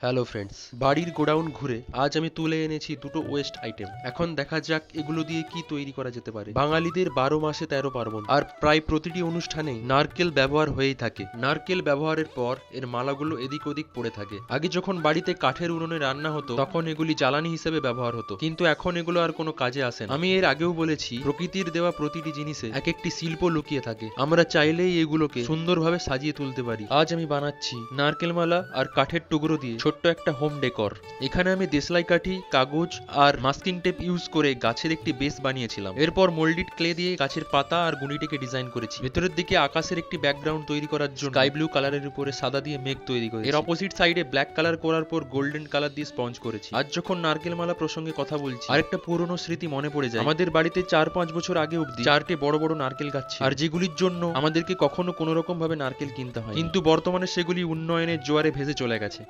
Hello friends, বাড়ির godown ঘুরে আজ আমি তুলে এনেছি দুটো ওয়েস্ট আইটেম। এখন দেখা যাক এগুলো দিয়ে কি তৈরি করা যেতে পারে। বাঙালিদের 12 মাসে 13 পার্বণ, আর প্রায় প্রতিটি অনুষ্ঠানেই নারকেল ব্যবহার হয়েই থাকে। নারকেল ব্যবহারের পর এর মালাগুলো এদিক ওদিক পড়ে থাকে। আগে যখন বাড়িতে কাঠের উনুনে রান্না হতো তখন এগুলি জ্বালানি হিসেবে ব্যবহার হতো, কিন্তু এখন এগুলো আর কোনো কাজে আসে না। আমি এর আগেও বলেছি, প্রকৃতির দেওয়া প্রতিটি জিনিসে এক একটি শিল্প লুকিয়ে থাকে। আমরা চাইলেই এগুলোকে সুন্দরভাবে সাজিয়ে তুলতে পারি। আজ আমি বানাচ্ছি নারকেল মালা আর কাঠের টুকরো দিয়ে ছোট্ট একটা হোম ডেকর। এখানে আমি দেশলাই কাঠি, কাগজ আর মাস্কিং টেপ ইউজ করে গাছের একটি বেস বানিয়েছিলাম। এরপর মোল্ডেড ক্লে দিয়ে গাছের পাতা আর গুঁড়িটিকে ডিজাইন করেছি। ভেতরের দিকে আকাশের একটি ব্যাকগ্রাউন্ড তৈরি করার জন্য স্কাই ব্লু কালারের উপরে সাদা দিয়ে মেঘ তৈরি করেছি। এর অপোজিট সাইডে ব্ল্যাক কালার করার পর গোল্ডেন কালার দিয়ে স্পঞ্জ করেছি। আজ যখন নারকেল মালা প্রসঙ্গে কথা বলছি, আরেকটা পুরনো স্মৃতি মনে পড়ে যায়। আমাদের বাড়িতে 4-5 বছর আগে অব্দি 4টে বড় বড় নারকেল গাছ ছিল, আর যেগুলির জন্য আমাদেরকে কখনো কোনো রকম ভাবে নারকেল কিনতে হয়, কিন্তু বর্তমানে সেগুলি উন্নয়নের জোয়ারে ভেসে চলে গেছে।